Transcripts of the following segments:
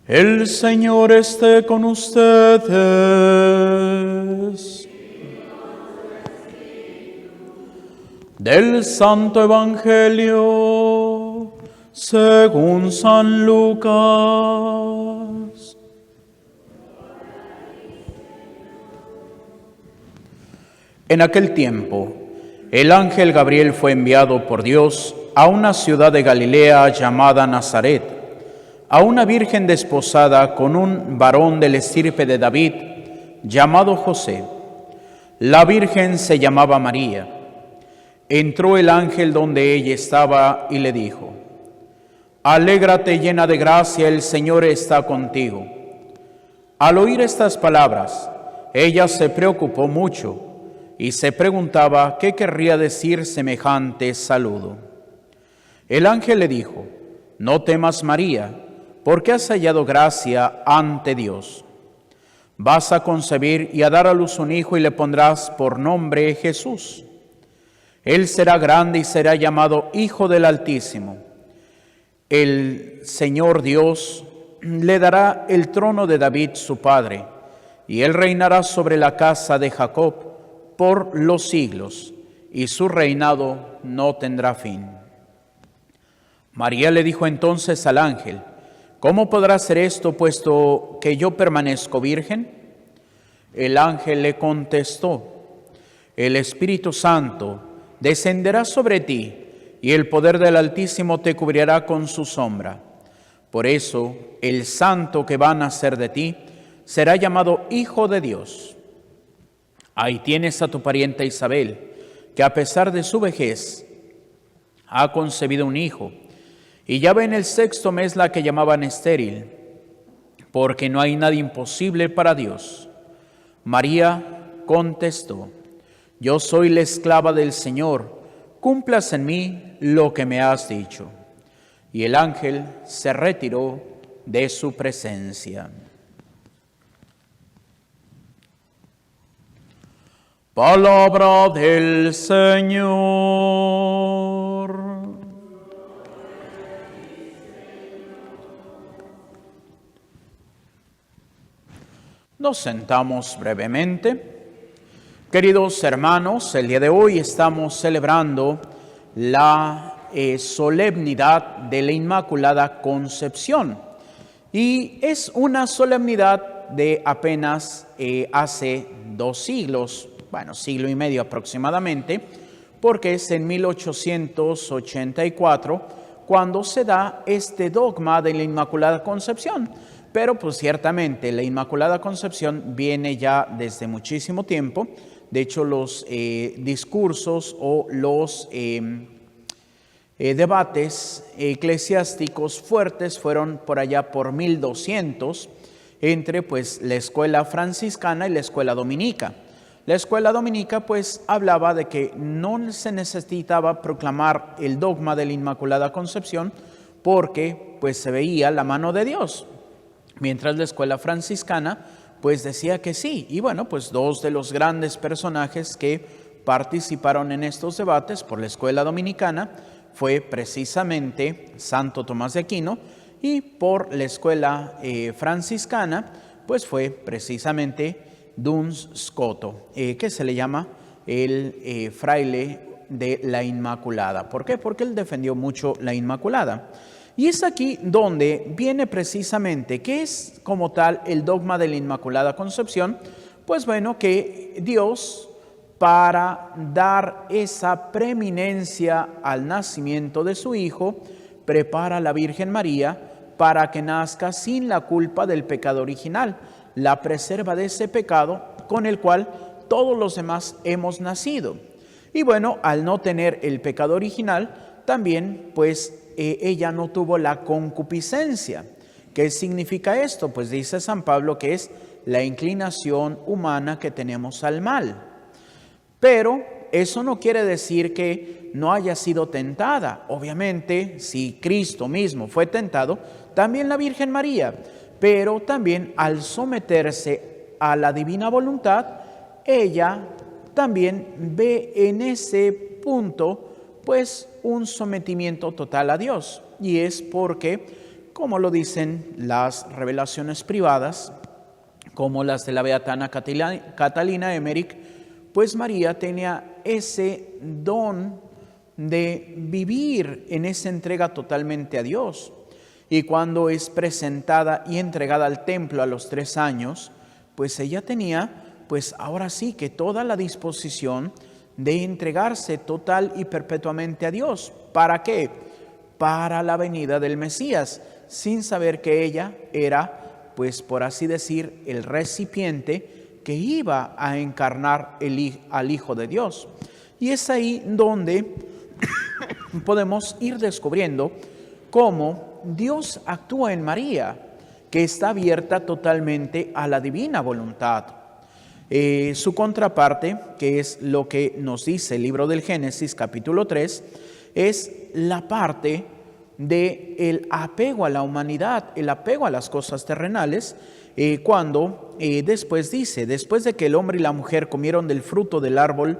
El Señor esté con ustedes. Del Santo Evangelio según San Lucas. En aquel tiempo, el ángel Gabriel fue enviado por Dios a una ciudad de Galilea llamada Nazaret, a una virgen desposada con un varón del estirpe de David, llamado José. La virgen se llamaba María. Entró el ángel donde ella estaba y le dijo: Alégrate, llena de gracia, el Señor está contigo. Al oír estas palabras, ella se preocupó mucho y se preguntaba qué querría decir semejante saludo. El ángel le dijo: No temas, María, porque has hallado gracia ante Dios. Vas a concebir y a dar a luz un hijo y le pondrás por nombre Jesús. Él será grande y será llamado Hijo del Altísimo. El Señor Dios le dará el trono de David su padre, y él reinará sobre la casa de Jacob por los siglos, y su reinado no tendrá fin. María le dijo entonces al ángel: ¿Cómo podrá ser esto, puesto que yo permanezco virgen? El ángel le contestó: El Espíritu Santo descenderá sobre ti, y el poder del Altísimo te cubrirá con su sombra. Por eso, el santo que va a nacer de ti será llamado Hijo de Dios. Ahí tienes a tu parienta Isabel, que a pesar de su vejez ha concebido un hijo, y ya va en el 6º mes la que llamaban estéril, porque no hay nada imposible para Dios. María contestó: Yo soy la esclava del Señor, cúmplase en mí lo que me has dicho. Y el ángel se retiró de su presencia. Palabra del Señor. Nos sentamos brevemente. Queridos hermanos, el día de hoy estamos celebrando la solemnidad de la Inmaculada Concepción. Y es una solemnidad de apenas hace 2 siglos, siglo y medio aproximadamente, porque es en 1884 cuando se da este dogma de la Inmaculada Concepción. Pero pues ciertamente la Inmaculada Concepción viene ya desde muchísimo tiempo. De hecho, los discursos o los debates eclesiásticos fuertes fueron por allá por 1200 entre pues la escuela franciscana y la escuela dominica. La escuela dominica pues hablaba de que no se necesitaba proclamar el dogma de la Inmaculada Concepción porque pues se veía la mano de Dios. Mientras la escuela franciscana pues decía que sí. Y bueno, pues 2 de los grandes personajes que participaron en estos debates por la escuela dominicana fue precisamente Santo Tomás de Aquino, y por la escuela franciscana pues fue precisamente Duns Scoto, que se le llama el fraile de la Inmaculada. ¿Por qué? Porque él defendió mucho la Inmaculada. Y es aquí donde viene precisamente, ¿qué es como tal el dogma de la Inmaculada Concepción? Pues bueno, que Dios, para dar esa preeminencia al nacimiento de su Hijo, prepara a la Virgen María para que nazca sin la culpa del pecado original, la preserva de ese pecado con el cual todos los demás hemos nacido. Y bueno, al no tener el pecado original, también pues ella no tuvo la concupiscencia. ¿Qué significa esto? Pues dice San Pablo que es la inclinación humana que tenemos al mal. Pero eso no quiere decir que no haya sido tentada. Obviamente, si Cristo mismo fue tentado, también la Virgen María. Pero también al someterse a la divina voluntad, ella también ve en ese punto pues un sometimiento total a Dios. Y es porque como lo dicen las revelaciones privadas, como las de la beatana Catalina Emmerich, pues María tenía ese don de vivir en esa entrega totalmente a Dios. Y cuando es presentada y entregada al templo a los 3 años, pues ella tenía, pues ahora sí que toda la disposición de entregarse total y perpetuamente a Dios. ¿Para qué? Para la venida del Mesías, sin saber que ella era, pues por así decir, el recipiente que iba a encarnar al Hijo de Dios. Y es ahí donde podemos ir descubriendo cómo Dios actúa en María, que está abierta totalmente a la divina voluntad. Su contraparte, que es lo que nos dice el libro del Génesis, capítulo 3, es la parte del apego a la humanidad, el apego a las cosas terrenales, cuando después dice, después de que el hombre y la mujer comieron del fruto del árbol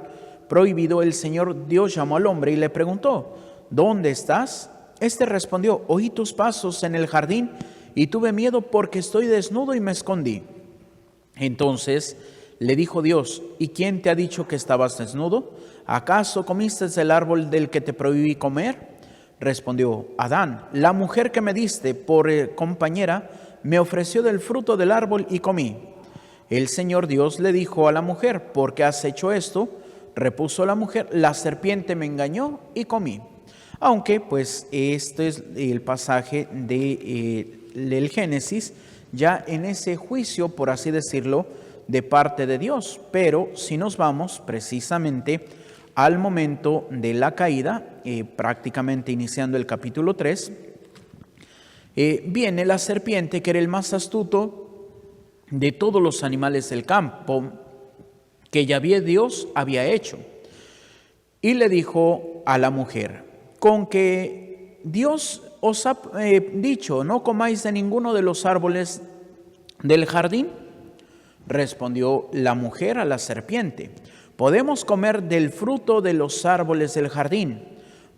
prohibido, el Señor Dios llamó al hombre y le preguntó, ¿dónde estás? Este respondió, oí tus pasos en el jardín y tuve miedo porque estoy desnudo y me escondí. Entonces le dijo Dios, ¿y quién te ha dicho que estabas desnudo? ¿Acaso comiste del árbol del que te prohibí comer? Respondió Adán, la mujer que me diste por compañera me ofreció del fruto del árbol y comí. El Señor Dios le dijo a la mujer, ¿por qué has hecho esto? Repuso la mujer, la serpiente me engañó y comí. Aunque pues este es el pasaje del Génesis, ya en ese juicio, por así decirlo, de parte de Dios. Pero si nos vamos precisamente al momento de la caída, prácticamente iniciando el capítulo 3, viene la serpiente, que era el más astuto de todos los animales del campo que Yahvé Dios había hecho. Y le dijo a la mujer, con que Dios os ha dicho, no comáis de ninguno de los árboles del jardín. Respondió la mujer a la serpiente, podemos comer del fruto de los árboles del jardín,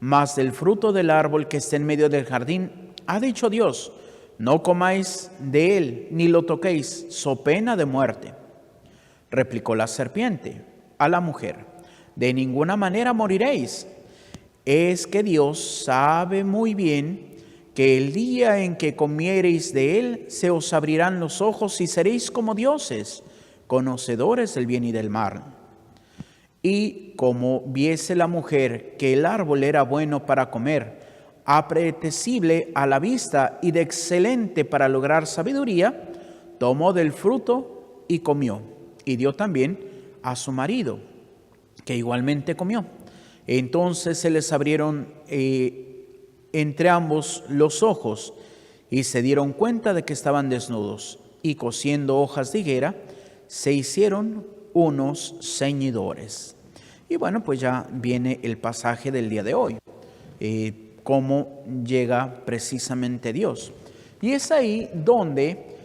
mas del fruto del árbol que está en medio del jardín, ha dicho Dios, no comáis de él, ni lo toquéis, so pena de muerte. Replicó la serpiente a la mujer, de ninguna manera moriréis. Es que Dios sabe muy bien que el día en que comiereis de él, se os abrirán los ojos y seréis como dioses, conocedores del bien y del mal. Y como viese la mujer que el árbol era bueno para comer, apetecible a la vista y de excelente para lograr sabiduría, tomó del fruto y comió, y dio también a su marido, que igualmente comió. Entonces se les abrieron entre ambos los ojos y se dieron cuenta de que estaban desnudos, y cosiendo hojas de higuera se hicieron unos ceñidores. Y bueno, pues ya viene el pasaje del día de hoy, cómo llega precisamente Dios. Y es ahí donde,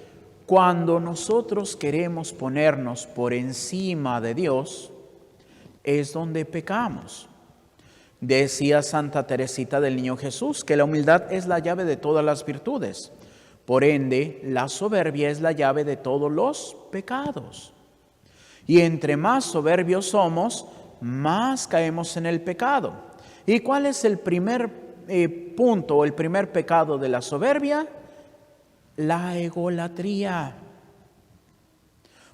cuando nosotros queremos ponernos por encima de Dios, es donde pecamos. Decía Santa Teresita del Niño Jesús que la humildad es la llave de todas las virtudes. Por ende, la soberbia es la llave de todos los pecados. Y entre más soberbios somos, más caemos en el pecado. ¿Y cuál es el primer punto o el primer pecado de la soberbia? La egolatría.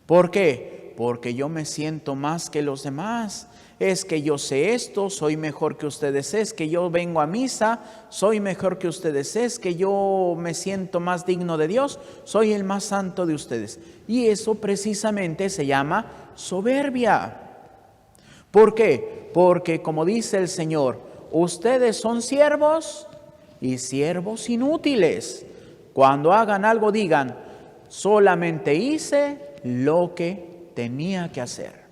¿Por qué? Porque yo me siento más que los demás. Es que yo sé esto, soy mejor que ustedes, es que yo vengo a misa, soy mejor que ustedes, es que yo me siento más digno de Dios, soy el más santo de ustedes. Y eso precisamente se llama soberbia. ¿Por qué? Porque como dice el Señor, ustedes son siervos y siervos inútiles. Cuando hagan algo digan, solamente hice lo que tenía que hacer.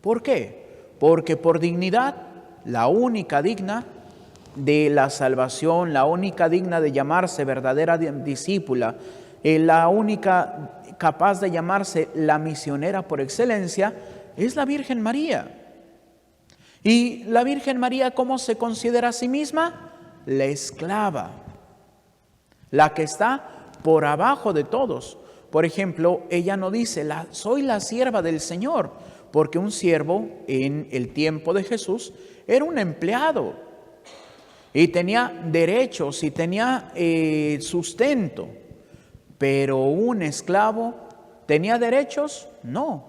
¿Por qué? Porque por dignidad, la única digna de la salvación, la única digna de llamarse verdadera discípula, la única capaz de llamarse la misionera por excelencia, es la Virgen María. ¿Y la Virgen María cómo se considera a sí misma? La esclava. la que está por abajo de todos. Por ejemplo, ella no dice, soy la sierva del Señor, porque un siervo en el tiempo de Jesús era un empleado y tenía derechos y tenía sustento. Pero un esclavo, ¿tenía derechos? No.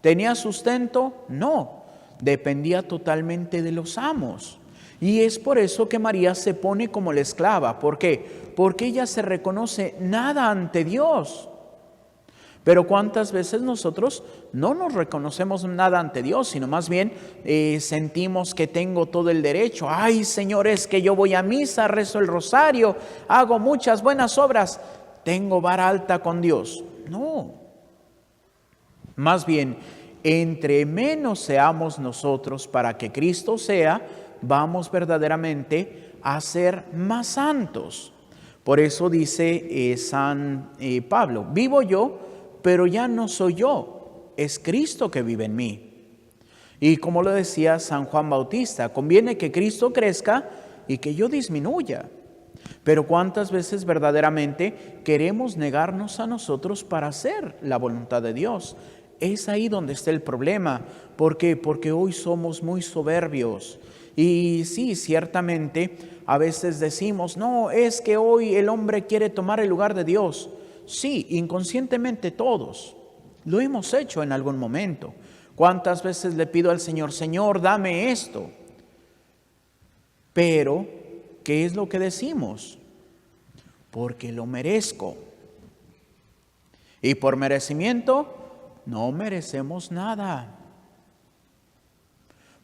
¿Tenía sustento? No. Dependía totalmente de los amos. Y es por eso que María se pone como la esclava. ¿Por qué? Porque ella se reconoce nada ante Dios. Pero ¿cuántas veces nosotros no nos reconocemos nada ante Dios, sino más bien sentimos que tengo todo el derecho? Ay, Señor, es que yo voy a misa, rezo el rosario, hago muchas buenas obras, tengo vara alta con Dios. No. Más bien, entre menos seamos nosotros para que Cristo sea, vamos verdaderamente a ser más santos. Por eso dice San Pablo, vivo yo, pero ya no soy yo, es Cristo que vive en mí. Y como lo decía San Juan Bautista, conviene que Cristo crezca y que yo disminuya. Pero ¿cuántas veces verdaderamente queremos negarnos a nosotros para hacer la voluntad de Dios? Es ahí donde está el problema. ¿Por qué? Porque hoy somos muy soberbios. Y sí, ciertamente, a veces decimos, no, es que hoy el hombre quiere tomar el lugar de Dios. Sí, inconscientemente todos lo hemos hecho en algún momento. ¿Cuántas veces le pido al Señor, Señor, dame esto? Pero, ¿qué es lo que decimos? Porque lo merezco. Y por merecimiento, no merecemos nada.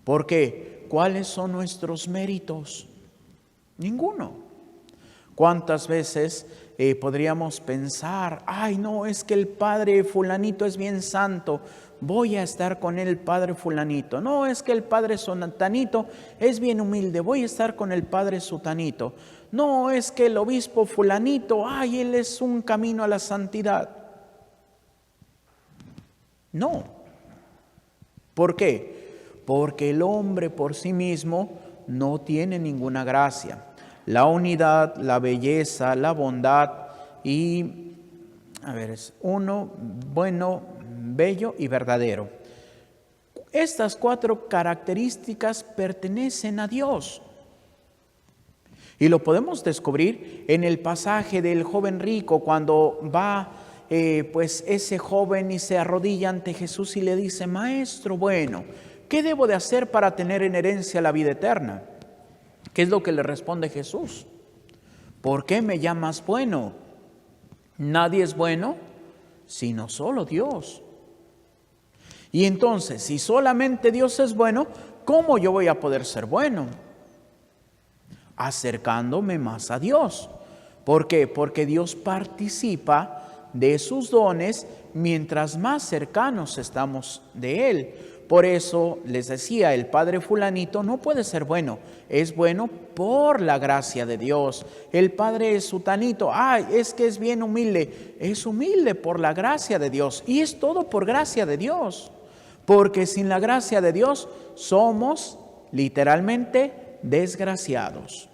¿Por qué? ¿Cuáles son nuestros méritos? Ninguno. ¿Cuántas veces podríamos pensar, ay no, es que el padre fulanito es bien santo, voy a estar con el padre fulanito? No, es que el padre sutanito es bien humilde, voy a estar con el padre sutanito. No, es que el obispo fulanito, ay, él es un camino a la santidad. No. ¿Por qué? Porque el hombre por sí mismo no tiene ninguna gracia. La unidad, la belleza, la bondad y, es uno, bueno, bello y verdadero. Estas 4 características pertenecen a Dios. Y lo podemos descubrir en el pasaje del joven rico, cuando va pues ese joven y se arrodilla ante Jesús y le dice, Maestro bueno, ¿qué debo de hacer para tener en herencia la vida eterna? ¿Qué es lo que le responde Jesús? ¿Por qué me llamas bueno? Nadie es bueno sino solo Dios. Y entonces, si solamente Dios es bueno, ¿cómo yo voy a poder ser bueno? Acercándome más a Dios. ¿Por qué? Porque Dios participa de sus dones mientras más cercanos estamos de Él. Por eso les decía, el padre fulanito no puede ser bueno, es bueno por la gracia de Dios. El padre sutanito, es que es bien humilde, es humilde por la gracia de Dios. Y es todo por gracia de Dios, porque sin la gracia de Dios somos literalmente desgraciados.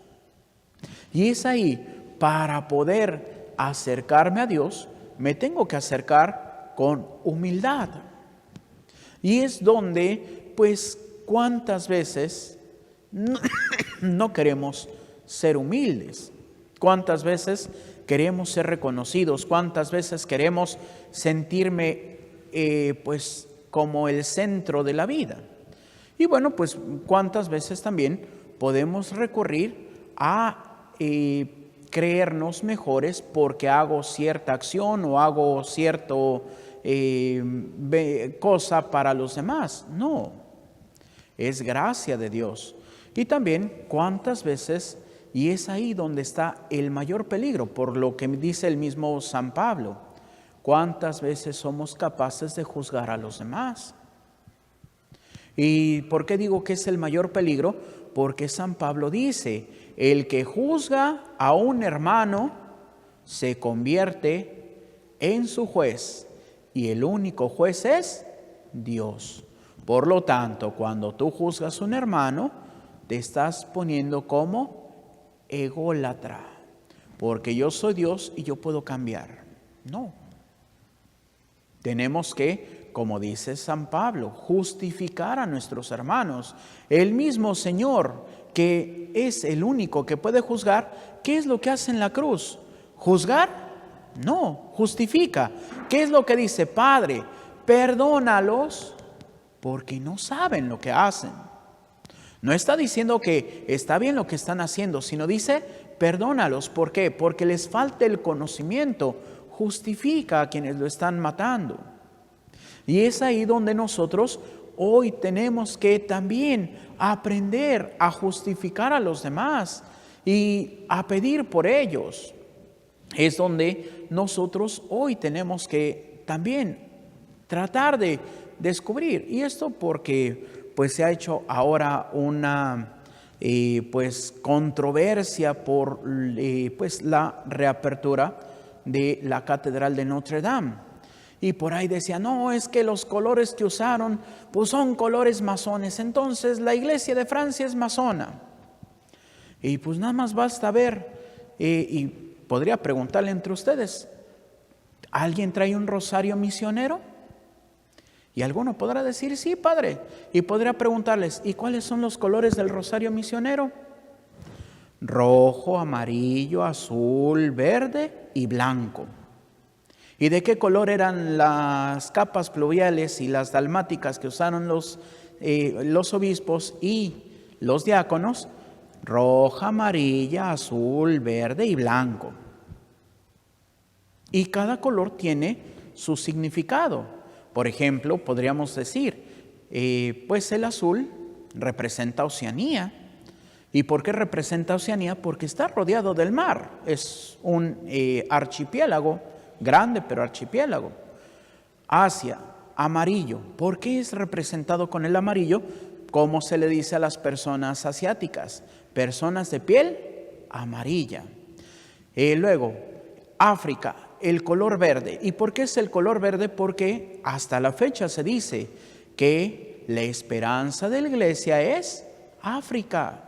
Y es ahí, para poder acercarme a Dios, me tengo que acercar con humildad. Y es donde, pues, cuántas veces no queremos ser humildes, cuántas veces queremos ser reconocidos, cuántas veces queremos sentirme, pues, como el centro de la vida. Y bueno, pues, cuántas veces también podemos recurrir a creernos mejores porque hago cierta acción o hago cierto cosa para los demás. No, es gracia de Dios. Y también cuántas veces, y es ahí donde está el mayor peligro, por lo que dice el mismo San Pablo, cuántas veces somos capaces de juzgar a los demás. ¿Y por qué digo que es el mayor peligro? Porque San Pablo dice, el que juzga a un hermano se convierte en su juez. Y el único juez es Dios. Por lo tanto, cuando tú juzgas a un hermano, te estás poniendo como ególatra. porque yo soy Dios y yo puedo cambiar. No. Tenemos que, como dice San Pablo, justificar a nuestros hermanos. El mismo Señor, que es el único que puede juzgar, ¿qué es lo que hace en la cruz? ¿Juzgar? No, justifica. ¿Qué es lo que dice? Padre, perdónalos porque no saben lo que hacen. No está diciendo que está bien lo que están haciendo, sino dice, perdónalos. ¿Por qué? Porque les falta el conocimiento. Justifica a quienes lo están matando. Y es ahí donde nosotros hoy tenemos que también aprender a justificar a los demás y a pedir por ellos. Es donde nosotros hoy tenemos que también tratar de descubrir. Y esto porque pues se ha hecho ahora una controversia por pues la reapertura de la Catedral de Notre Dame. Y por ahí decía, no, es que los colores que usaron pues son colores masones, entonces la Iglesia de Francia es masona. Y pues nada más basta ver, y podría preguntarle entre ustedes, ¿alguien trae un rosario misionero? Y alguno podrá decir, sí, padre. Y podría preguntarles, ¿y cuáles son los colores del rosario misionero? Rojo, amarillo, azul, verde y blanco. ¿Y de qué color eran las capas pluviales y las dalmáticas que usaron los obispos y los diáconos? Roja, amarilla, azul, verde y blanco. Y cada color tiene su significado. Por ejemplo, podríamos decir, pues el azul representa Oceanía. ¿Y por qué representa Oceanía? Porque está rodeado del mar. Es un archipiélago, grande pero archipiélago. Asia, amarillo. ¿Por qué es representado con el amarillo? ¿Cómo se le dice a las personas asiáticas? Personas de piel amarilla. Luego, África, el color verde. ¿Y por qué es el color verde? Porque hasta la fecha se dice que la esperanza de la iglesia es África.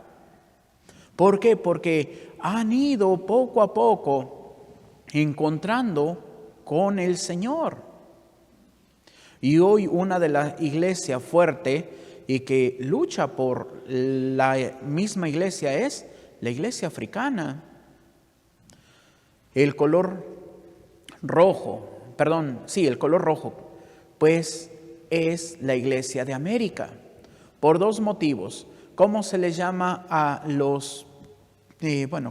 ¿Por qué? Porque han ido poco a poco encontrando con el Señor. Y hoy una de las iglesias fuerte y que lucha por la misma iglesia es la iglesia africana. El color rojo, pues es la iglesia de América, por dos motivos. ¿Cómo se les llama a los,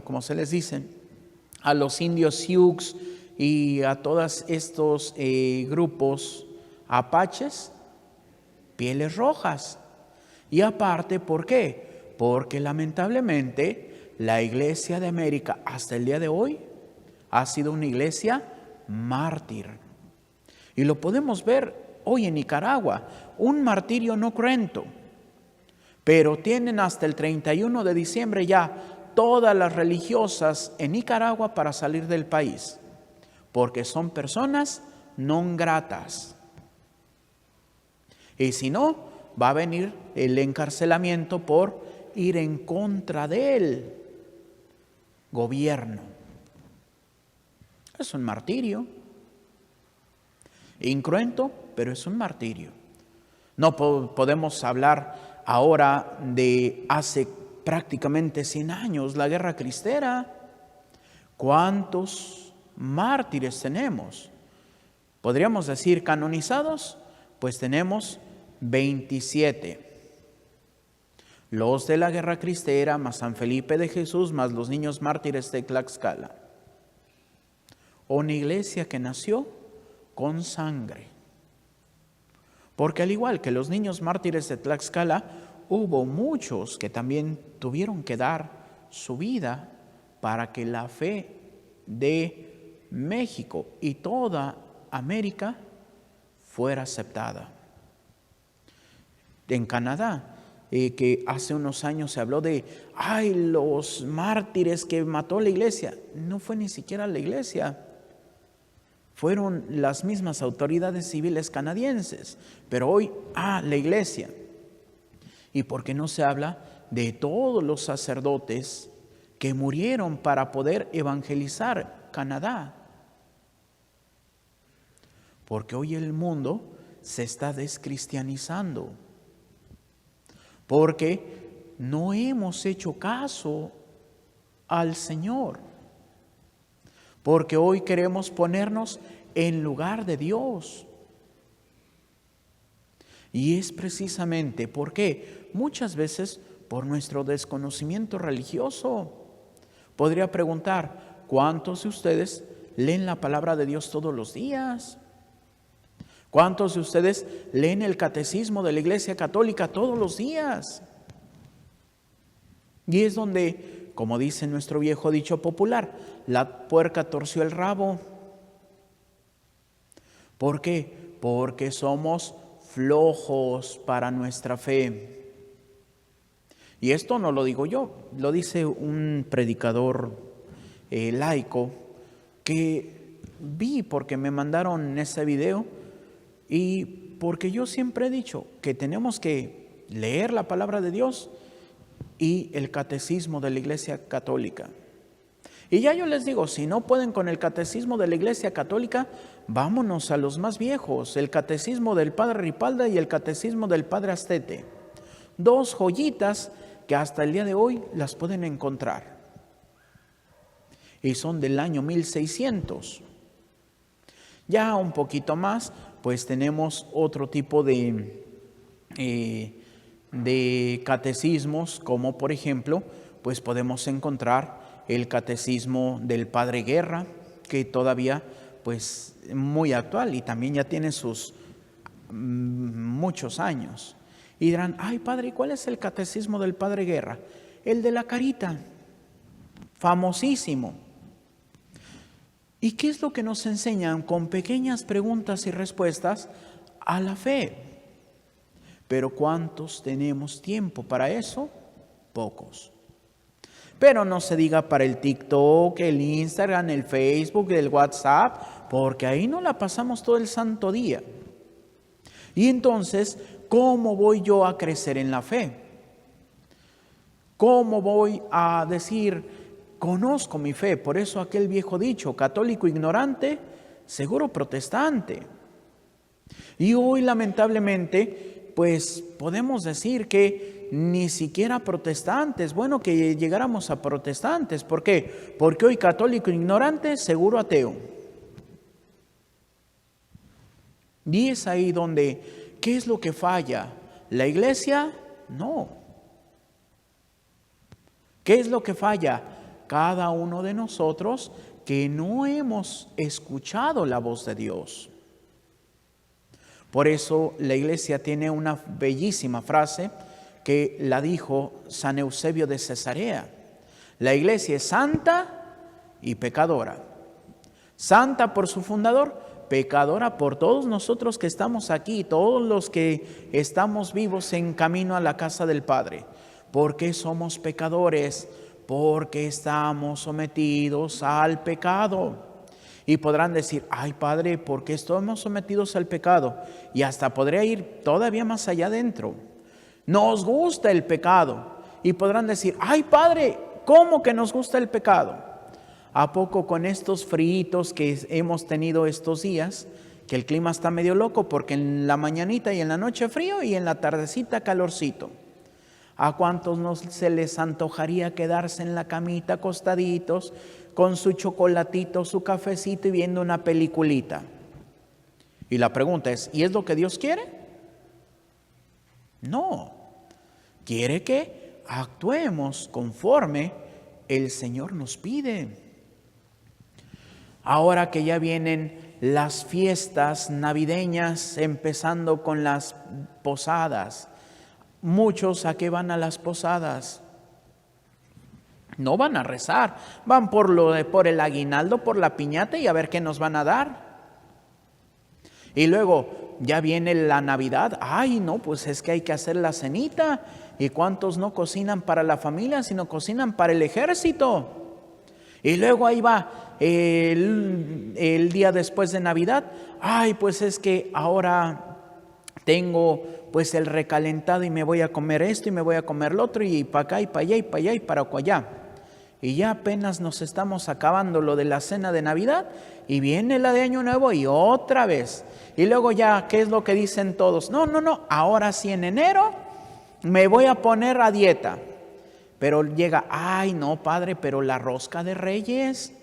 como se les dice, a los indios Sioux y a todos estos grupos apaches? Pieles rojas. Y aparte, ¿por qué? Porque lamentablemente la iglesia de América hasta el día de hoy ha sido una iglesia mártir. Y lo podemos ver hoy en Nicaragua, un martirio no cruento. Pero tienen hasta el 31 de diciembre ya todas las religiosas en Nicaragua para salir del país, porque son personas non gratas. Y si no, va a venir el encarcelamiento por ir en contra del gobierno. Es un martirio. Incruento, pero es un martirio. No podemos hablar ahora de hace prácticamente 100 años, la guerra cristera. ¿Cuántos mártires tenemos? ¿Podríamos decir canonizados? Pues tenemos 27. Los de la guerra cristera, más San Felipe de Jesús, más los niños mártires de Tlaxcala. Una iglesia que nació con sangre. Porque al igual que los niños mártires de Tlaxcala, hubo muchos que también tuvieron que dar su vida para que la fe de México y toda América fuera aceptada. En Canadá, que hace unos años se habló de, los mártires que mató la iglesia. No fue ni siquiera la iglesia. Fueron las mismas autoridades civiles canadienses, pero hoy, la iglesia. ¿Y por qué no se habla de todos los sacerdotes que murieron para poder evangelizar Canadá. Porque hoy el mundo se está descristianizando. Porque no hemos hecho caso al Señor. Porque hoy queremos ponernos en lugar de Dios. Y es precisamente porque muchas veces por nuestro desconocimiento religioso. Podría preguntar, ¿cuántos de ustedes leen la palabra de Dios todos los días? ¿Cuántos de ustedes leen el catecismo de la Iglesia Católica todos los días? Y es donde, como dice nuestro viejo dicho popular, la puerca torció el rabo. ¿Por qué? Porque somos flojos para nuestra fe. Y esto no lo digo yo, lo dice un predicador laico que vi porque me mandaron ese video y porque yo siempre he dicho que tenemos que leer la palabra de Dios y el catecismo de la Iglesia Católica. Y ya yo les digo, si no pueden con el catecismo de la Iglesia Católica, vámonos a los más viejos, el catecismo del Padre Ripalda y el catecismo del Padre Astete. Dos joyitas que hasta el día de hoy las pueden encontrar. Y son del año 1600. Ya un poquito más, pues tenemos otro tipo de catecismos, como por ejemplo, pues podemos encontrar el catecismo del Padre Guerra, que todavía pues muy actual y también ya tiene sus muchos años. Y dirán, ay padre, ¿cuál es el catecismo del Padre Guerra? El de la carita, famosísimo. ¿Y qué es lo que nos enseñan con pequeñas preguntas y respuestas a la fe? Pero ¿cuántos tenemos tiempo para eso? Pocos. Pero no se diga para el TikTok, el Instagram, el Facebook, el WhatsApp, porque ahí no la pasamos todo el santo día. Y entonces, ¿cómo voy yo a crecer en la fe? ¿Cómo voy a decir, conozco mi fe? Por eso aquel viejo dicho, católico ignorante, seguro protestante. Y hoy lamentablemente, pues podemos decir que ni siquiera protestantes, bueno que llegáramos a protestantes. ¿Por qué? Porque hoy católico ignorante, seguro ateo. Y es ahí donde, ¿qué es lo que falla? ¿La iglesia? No. ¿Qué es lo que falla? Cada uno de nosotros que no hemos escuchado la voz de Dios. Por eso la iglesia tiene una bellísima frase que la dijo San Eusebio de Cesarea. La iglesia es santa y pecadora. Santa por su fundador, pecadora por todos nosotros que estamos aquí, todos los que estamos vivos en camino a la casa del Padre. ¿Por qué somos pecadores? Porque estamos sometidos al pecado. Y podrán decir, ay Padre, ¿por qué estamos sometidos al pecado? Y hasta podría ir todavía más allá adentro. Nos gusta el pecado. Y podrán decir, ay Padre, ¿cómo que nos gusta el pecado? ¿A poco con estos fríos que hemos tenido estos días, que el clima está medio loco porque en la mañanita y en la noche frío y en la tardecita calorcito? ¿A cuántos no se les antojaría quedarse en la camita acostaditos con su chocolatito, su cafecito y viendo una peliculita? Y la pregunta es, ¿y es lo que Dios quiere? No. Quiere que actuemos conforme el Señor nos pide. Ahora que ya vienen las fiestas navideñas, empezando con las posadas, muchos ¿a qué van a las posadas? No van a rezar, van por el aguinaldo, por la piñata y a ver qué nos van a dar. Y luego ya viene la Navidad, ay no, pues es que hay que hacer la cenita. ¿Y cuántos no cocinan para la familia, sino cocinan para el ejército? Y luego ahí va el día después de Navidad, ay pues es que ahora tengo pues el recalentado y me voy a comer esto y me voy a comer lo otro y para acá y para allá y para allá y para allá. y ya apenas nos estamos acabando lo de la cena de Navidad y viene la de Año Nuevo y otra vez. Y luego ya, ¿qué es lo que dicen todos? No, ahora sí en enero me voy a poner a dieta. Pero llega, ay no padre, pero la rosca de Reyes,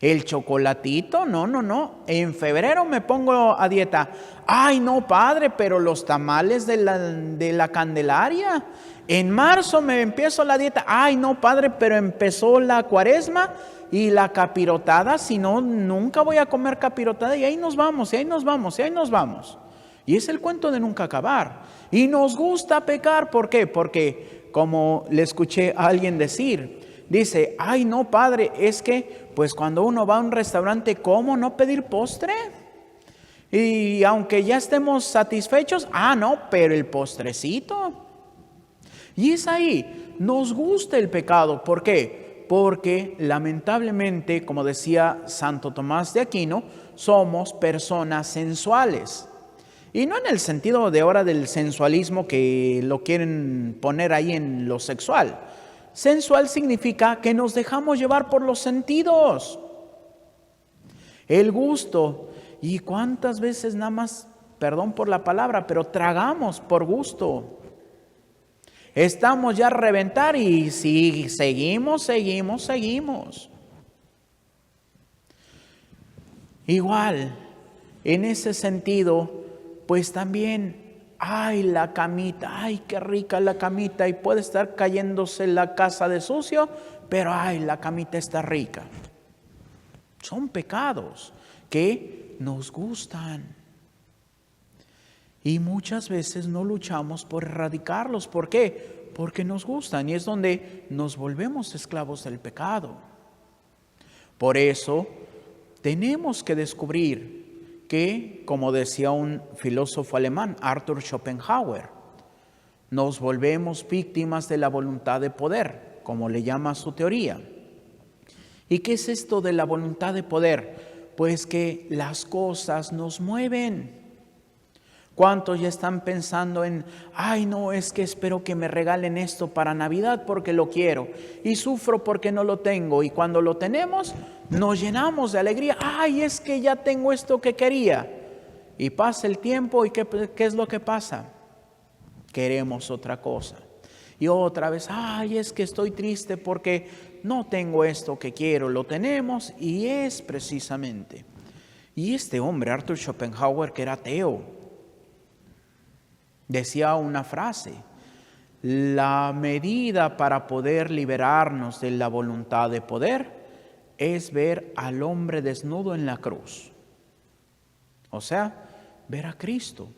el chocolatito, no, en febrero me pongo a dieta. Ay no padre, pero los tamales de la Candelaria, en marzo me empiezo la dieta. Ay no padre, pero empezó la cuaresma y la capirotada, si no, nunca voy a comer capirotada. Y ahí nos vamos, y ahí nos vamos, y ahí nos vamos. Y es el cuento de nunca acabar. Y nos gusta pecar, ¿por qué? Porque, como le escuché a alguien decir, dice, ay no padre, es que pues cuando uno va a un restaurante, ¿cómo no pedir postre? Y aunque ya estemos satisfechos, no, pero el postrecito. Y es ahí, nos gusta el pecado, ¿por qué? Porque lamentablemente, como decía Santo Tomás de Aquino, somos personas sensuales. Y no en el sentido de ahora del sensualismo que lo quieren poner ahí en lo sexual. Sensual significa que nos dejamos llevar por los sentidos. El gusto. ¿Y cuántas veces nada más, perdón por la palabra, pero tragamos por gusto? Estamos ya a reventar y si seguimos. Igual, en ese sentido, pues también, ay, la camita, ay, qué rica la camita, y puede estar cayéndose la casa de sucio, pero ay, la camita está rica. Son pecados que nos gustan. Y muchas veces no luchamos por erradicarlos. ¿Por qué? Porque nos gustan y es donde nos volvemos esclavos del pecado. Por eso tenemos que descubrir que, como decía un filósofo alemán, Arthur Schopenhauer, nos volvemos víctimas de la voluntad de poder, como le llama su teoría. ¿Y qué es esto de la voluntad de poder? Pues que las cosas nos mueven. ¿Cuántos ya están pensando en, ay no, es que espero que me regalen esto para Navidad porque lo quiero y sufro porque no lo tengo? Y cuando lo tenemos, nos llenamos de alegría. Ay, es que ya tengo esto que quería. Y pasa el tiempo y ¿qué es lo que pasa? Queremos otra cosa. Y otra vez, ay, es que estoy triste porque no tengo esto que quiero. Lo tenemos y es precisamente. Y este hombre, Arthur Schopenhauer, que era ateo, decía una frase: la medida para poder liberarnos de la voluntad de poder es ver al hombre desnudo en la cruz. O sea, ver a Cristo.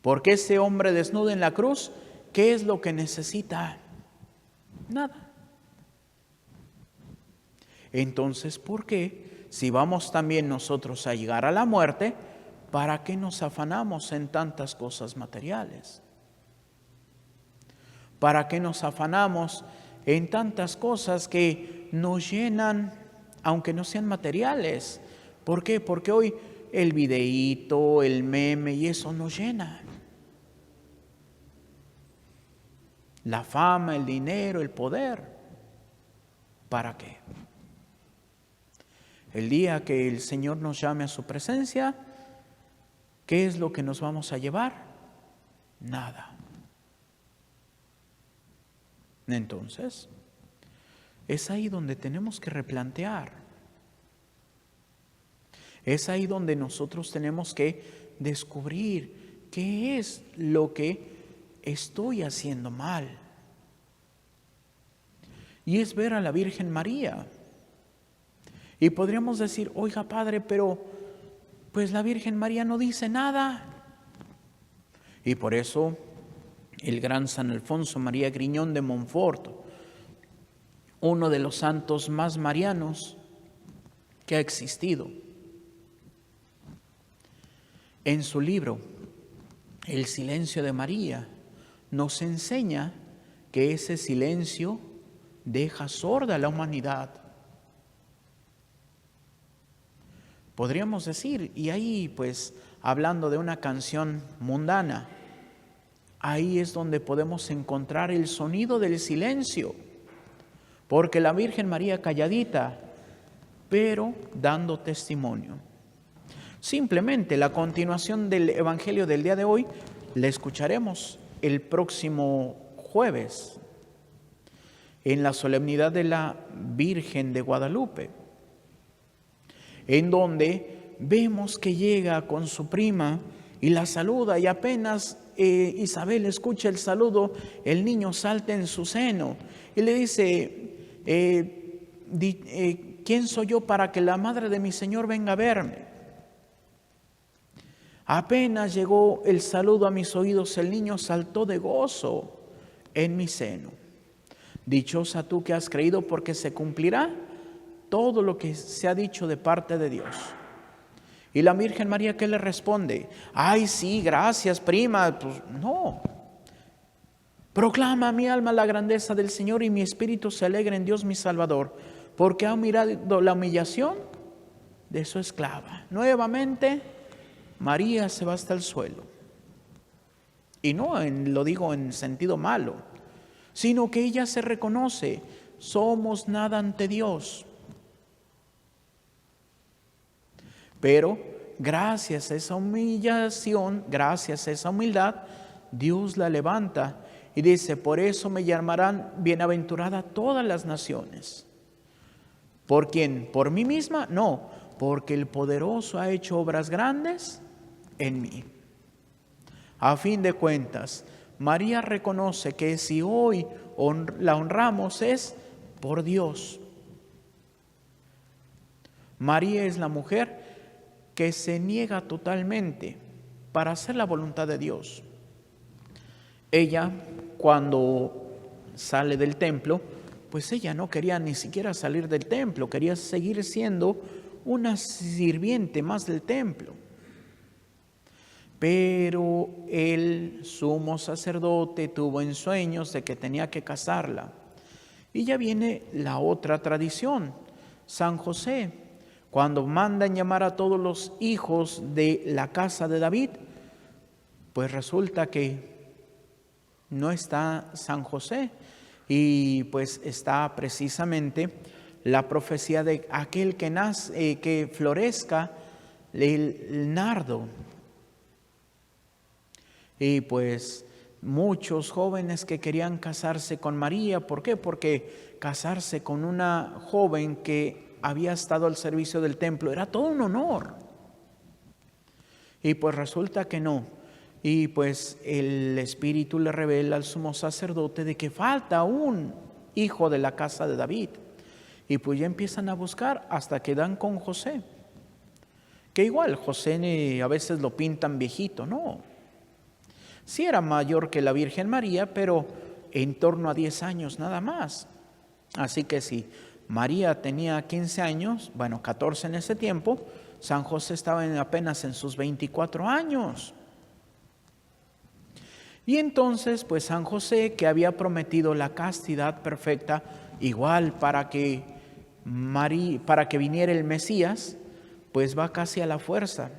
Porque ese hombre desnudo en la cruz, ¿qué es lo que necesita? Nada. Entonces, ¿por qué? Si vamos también nosotros a llegar a la muerte, ¿para qué nos afanamos en tantas cosas materiales? ¿Para qué nos afanamos en tantas cosas que nos llenan, aunque no sean materiales? ¿Por qué? Porque hoy el videíto, el meme y eso nos llena. La fama, el dinero, el poder. ¿Para qué? El día que el Señor nos llame a su presencia, ¿qué es lo que nos vamos a llevar? Nada. Entonces, es ahí donde tenemos que replantear. Es ahí donde nosotros tenemos que descubrir qué es lo que estoy haciendo mal. Y es ver a la Virgen María. Y podríamos decir, oiga padre, pero pues la Virgen María no dice nada. Y por eso el gran San Alfonso María Griñón de Montfort, uno de los santos más marianos que ha existido, en su libro El silencio de María, nos enseña que ese silencio deja sorda a la humanidad. Podríamos decir, y ahí pues hablando de una canción mundana, ahí es donde podemos encontrar el sonido del silencio. porque la Virgen María calladita, pero dando testimonio. Simplemente la continuación del Evangelio del día de hoy la escucharemos el próximo jueves en la solemnidad de la Virgen de Guadalupe, en donde vemos que llega con su prima y la saluda, y apenas Isabel escucha el saludo, el niño salta en su seno y le dice, ¿quién soy yo para que la madre de mi Señor venga a verme? Apenas llegó el saludo a mis oídos, el niño saltó de gozo en mi seno. Dichosa tú que has creído, porque se cumplirá todo lo que se ha dicho de parte de Dios. Y la Virgen María, ¿qué le responde? Ay, sí, gracias, prima. Pues no. Proclama mi alma la grandeza del Señor, y mi espíritu se alegra en Dios mi Salvador, porque ha mirado la humillación de su esclava. Nuevamente, María se va hasta el suelo. Y no lo digo en sentido malo, sino que ella se reconoce, somos nada ante Dios. Pero gracias a esa humillación, gracias a esa humildad, Dios la levanta y dice, por eso me llamarán bienaventurada todas las naciones. ¿Por quién? ¿Por mí misma? No, porque el poderoso ha hecho obras grandes en mí. A fin de cuentas, María reconoce que si hoy la honramos es por Dios. María es la mujer que se niega totalmente para hacer la voluntad de Dios. Ella, cuando sale del templo, pues ella no quería ni siquiera salir del templo, quería seguir siendo una sirviente más del templo. Pero el sumo sacerdote tuvo ensueños de que tenía que casarla. Y ya viene la otra tradición, San José. Cuando mandan llamar a todos los hijos de la casa de David, pues resulta que no está San José, y pues está precisamente la profecía de aquel que nace, que florezca el nardo. Y pues muchos jóvenes que querían casarse con María, ¿por qué? Porque casarse con una joven que había estado al servicio del templo era todo un honor. Y pues resulta que no. Y pues el Espíritu le revela al sumo sacerdote de que falta un hijo de la casa de David. Y pues ya empiezan a buscar hasta que dan con José. Que igual José a veces lo pintan viejito, no. Sí era mayor que la Virgen María, pero en torno a 10 años nada más. Así que si María tenía 15 años, 14 en ese tiempo, San José estaba apenas en sus 24 años. Y entonces, pues San José, que había prometido la castidad perfecta, igual para que viniera el Mesías, pues va casi a la fuerza.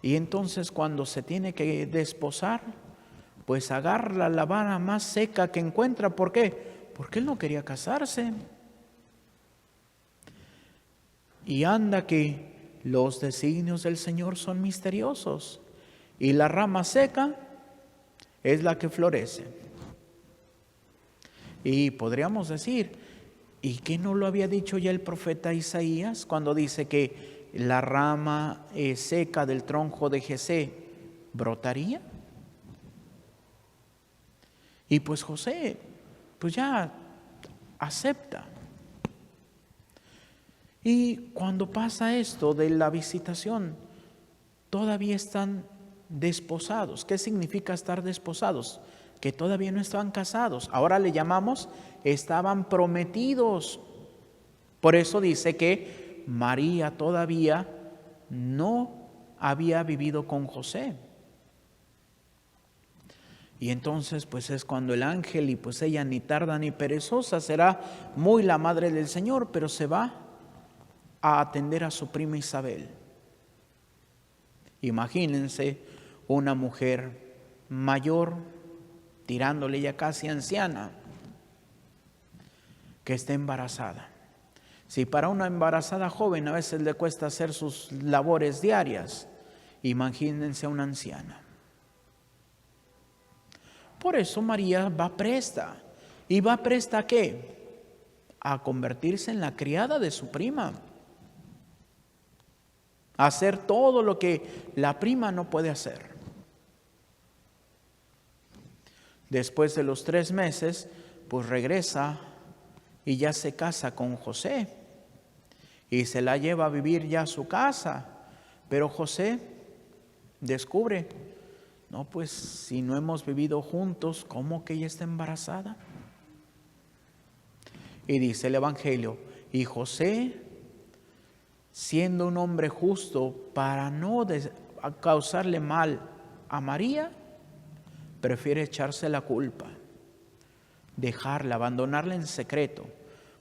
Y entonces cuando se tiene que desposar, pues agarra la vara más seca que encuentra. ¿Por qué? Porque él no quería casarse. Y anda que los designios del Señor son misteriosos, y la rama seca es la que florece. Y podríamos decir, ¿y qué no lo había dicho ya el profeta Isaías cuando dice que la rama seca del tronco de Jesé brotaría? Y pues José, pues ya acepta. Y cuando pasa esto de la visitación, todavía están desposados. ¿Qué significa estar desposados? Que todavía no estaban casados. Ahora le llamamos, estaban prometidos. Por eso dice que María todavía no había vivido con José. Y entonces pues es cuando el ángel, y pues ella ni tarda ni perezosa, será muy la madre del Señor, pero se va a atender a su prima Isabel. Imagínense una mujer mayor, tirándole ya casi anciana, que esté embarazada. Si para una embarazada joven a veces le cuesta hacer sus labores diarias, imagínense a una anciana. Por eso María va presta. ¿Y va presta a qué? A convertirse en la criada de su prima. A hacer todo lo que la prima no puede hacer. Después de los 3 meses, pues regresa y ya se casa con José. Y se la lleva a vivir ya a su casa. Pero José descubre, no, pues si no hemos vivido juntos, ¿cómo que ella está embarazada? Y dice el Evangelio, y José, siendo un hombre justo, para no causarle mal a María, prefiere echarse la culpa, dejarla, abandonarla en secreto,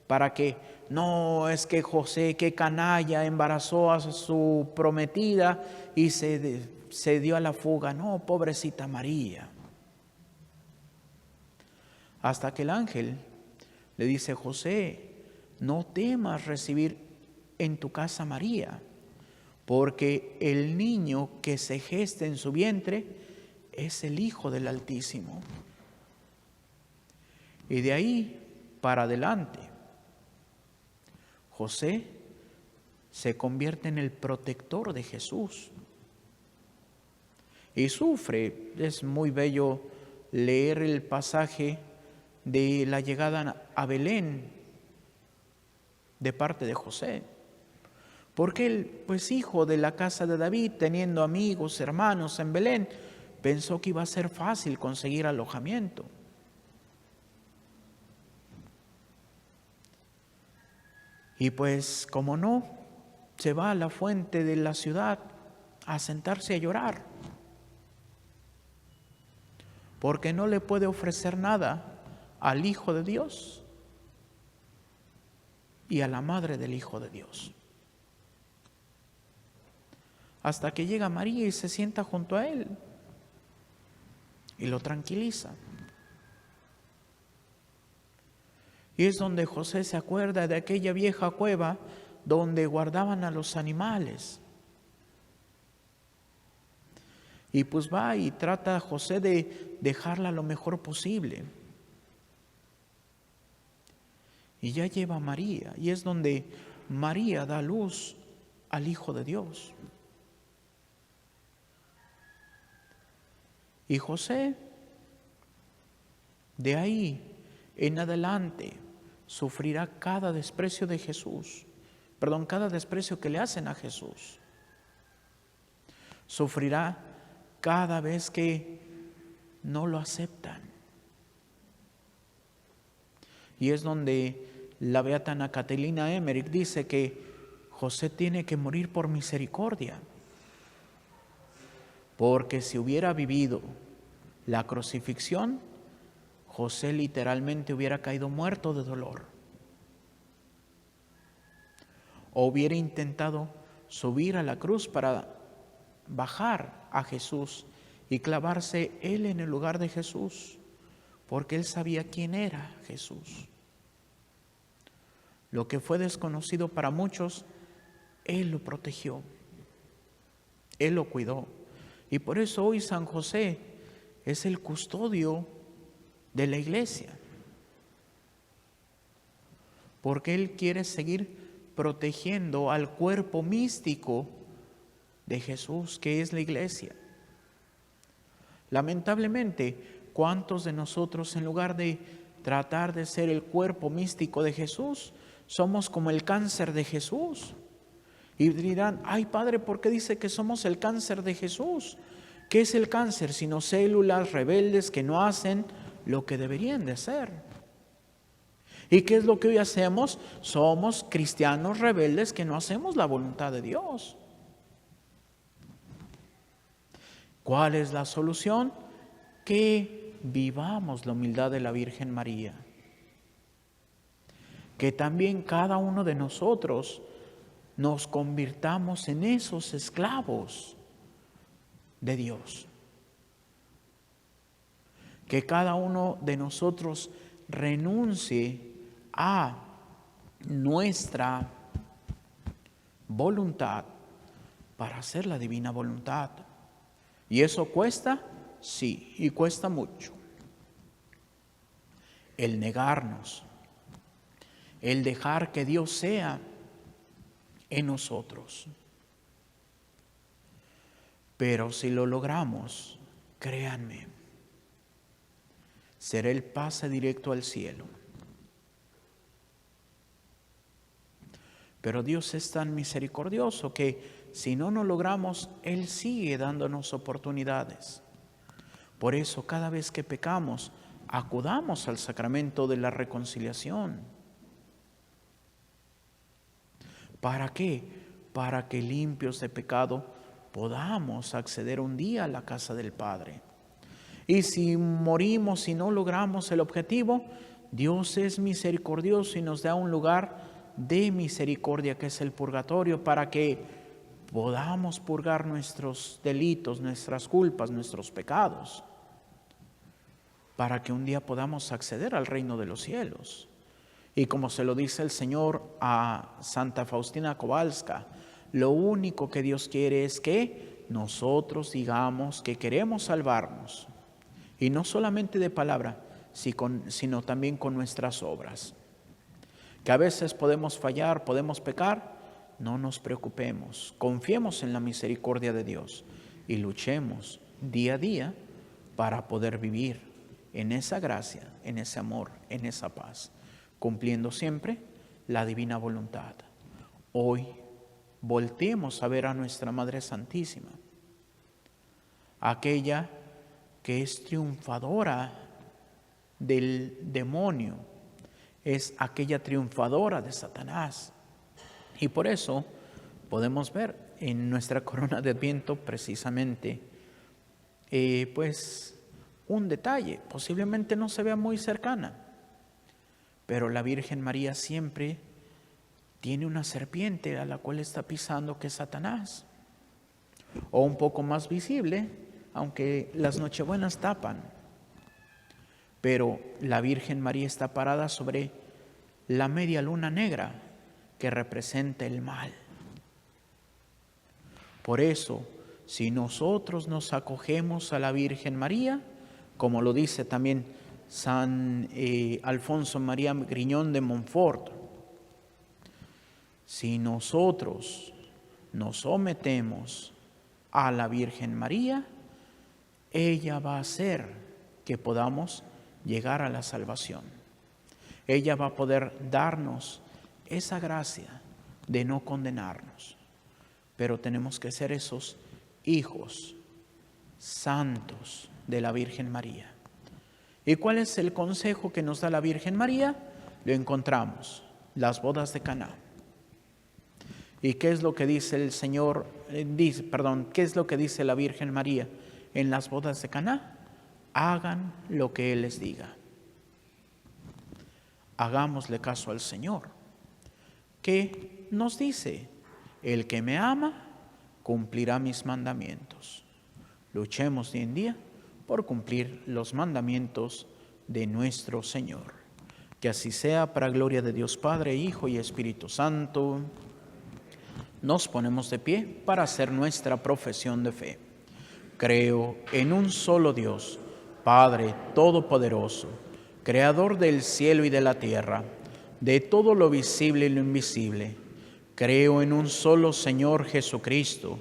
para que no es que José, qué canalla, embarazó a su prometida y se dio a la fuga. No, pobrecita María. Hasta que el ángel le dice, José, no temas recibir en tu casa a María, porque el niño que se gesta en su vientre es el Hijo del Altísimo. Y de ahí para adelante, José se convierte en el protector de Jesús. Y sufre. Es muy bello leer el pasaje de la llegada a Belén de parte de José. Porque él, pues hijo de la casa de David, teniendo amigos, hermanos en Belén, pensó que iba a ser fácil conseguir alojamiento. Y pues, como no, se va a la fuente de la ciudad a sentarse a llorar, porque no le puede ofrecer nada al Hijo de Dios y a la madre del Hijo de Dios. Hasta que llega María y se sienta junto a él y lo tranquiliza. Y es donde José se acuerda de aquella vieja cueva donde guardaban a los animales. Y pues va y trata a José de dejarla lo mejor posible. Y ya lleva a María, y es donde María da luz al Hijo de Dios. Y José, de ahí en adelante, sufrirá cada desprecio de Jesús, cada desprecio que le hacen a Jesús. Sufrirá cada vez que no lo aceptan. Y es donde la beata Ana Catalina Emmerich dice que José tiene que morir por misericordia, porque si hubiera vivido la crucifixión, José literalmente hubiera caído muerto de dolor. O hubiera intentado subir a la cruz para bajar a Jesús y clavarse él en el lugar de Jesús, porque él sabía quién era Jesús. Lo que fue desconocido para muchos, él lo protegió, él lo cuidó. Y por eso hoy San José es el custodio de la iglesia, porque él quiere seguir protegiendo al cuerpo místico de Jesús, que es la iglesia. Lamentablemente, ¿cuántos de nosotros, en lugar de tratar de ser el cuerpo místico de Jesús, somos como el cáncer de Jesús? Y dirán, ay Padre, ¿por qué dice que somos el cáncer de Jesús? ¿Qué es el cáncer? Sino células rebeldes que no hacen lo que deberían de hacer. ¿Y qué es lo que hoy hacemos? Somos cristianos rebeldes que no hacemos la voluntad de Dios. ¿Cuál es la solución? Que vivamos la humildad de la Virgen María. Que también cada uno de nosotros nos convirtamos en esos esclavos de Dios. Que cada uno de nosotros renuncie a nuestra voluntad para hacer la divina voluntad. ¿Y eso cuesta? Sí, y cuesta mucho. El negarnos, el dejar que Dios sea en nosotros. Pero si lo logramos, créanme, será el pase directo al cielo. Pero Dios es tan misericordioso que si no lo logramos, Él sigue dándonos oportunidades. Por eso cada vez que pecamos, acudamos al sacramento de la reconciliación. ¿Para qué? Para que limpios de pecado podamos acceder un día a la casa del Padre. Y si morimos y no logramos el objetivo, Dios es misericordioso y nos da un lugar de misericordia que es el purgatorio, para que podamos purgar nuestros delitos, nuestras culpas, nuestros pecados, para que un día podamos acceder al reino de los cielos. Y como se lo dice el Señor a Santa Faustina Kowalska, lo único que Dios quiere es que nosotros digamos que queremos salvarnos, y no solamente de palabra, sino también con nuestras obras. Que a veces podemos fallar, podemos pecar, no nos preocupemos, confiemos en la misericordia de Dios y luchemos día a día para poder vivir en esa gracia, en ese amor, en esa paz, cumpliendo siempre la divina voluntad. Hoy volteemos a ver a nuestra Madre Santísima, aquella que es triunfadora del demonio, es aquella triunfadora de Satanás. Y por eso podemos ver en nuestra corona de Adviento precisamente pues un detalle, posiblemente no se vea muy cercana, pero la Virgen María siempre tiene una serpiente a la cual está pisando, que es Satanás, o un poco más visible, aunque las nochebuenas tapan, pero la Virgen María está parada sobre la media luna negra que representa el mal. Por eso, si nosotros nos acogemos a la Virgen María, como lo dice también San Alfonso María Griñón de Montfort, si nosotros nos sometemos a la Virgen María, ella va a hacer que podamos llegar a la salvación. Ella va a poder darnos esa gracia de no condenarnos, pero tenemos que ser esos hijos santos de la Virgen María. ¿Y cuál es el consejo que nos da la Virgen María? Lo encontramos, las bodas de Caná. ¿Y qué es lo que dice el Señor? ¿Qué es lo que dice la Virgen María en las bodas de Caná? Hagan lo que Él les diga. Hagámosle caso al Señor, que nos dice: el que me ama cumplirá mis mandamientos. Luchemos día en día por cumplir los mandamientos de nuestro Señor. Que así sea, para gloria de Dios Padre, Hijo y Espíritu Santo. Nos ponemos de pie para hacer nuestra profesión de fe. Creo en un solo Dios, Padre Todopoderoso, Creador del cielo y de la tierra, de todo lo visible y lo invisible. Creo en un solo Señor Jesucristo,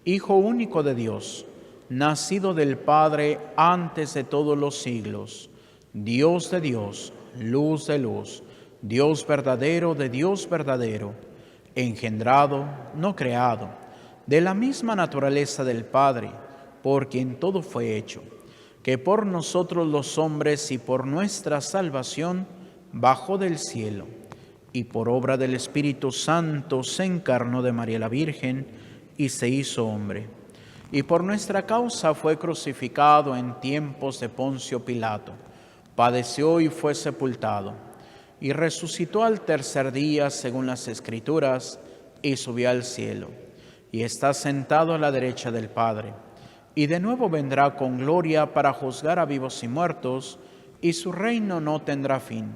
Hijo único de Dios, nacido del Padre antes de todos los siglos, Dios de Dios, luz de luz, Dios verdadero de Dios verdadero, engendrado, no creado, de la misma naturaleza del Padre, por quien todo fue hecho, que por nosotros los hombres y por nuestra salvación bajó del cielo, y por obra del Espíritu Santo se encarnó de María la Virgen y se hizo hombre. Y por nuestra causa fue crucificado en tiempos de Poncio Pilato, padeció y fue sepultado, y resucitó al tercer día según las Escrituras, y subió al cielo, y está sentado a la derecha del Padre. Y de nuevo vendrá con gloria para juzgar a vivos y muertos, y su reino no tendrá fin.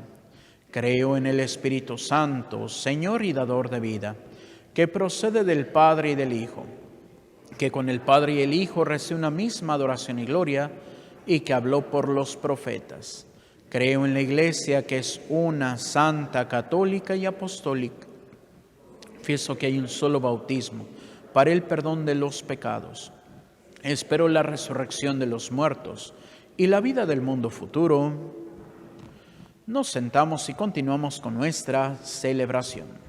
Creo en el Espíritu Santo, Señor y dador de vida, que procede del Padre y del Hijo, que con el Padre y el Hijo recibe una misma adoración y gloria, y que habló por los profetas. Creo en la Iglesia, que es una, santa, católica y apostólica. Confieso que hay un solo bautismo para el perdón de los pecados. Espero la resurrección de los muertos y la vida del mundo futuro. Nos sentamos y continuamos con nuestra celebración.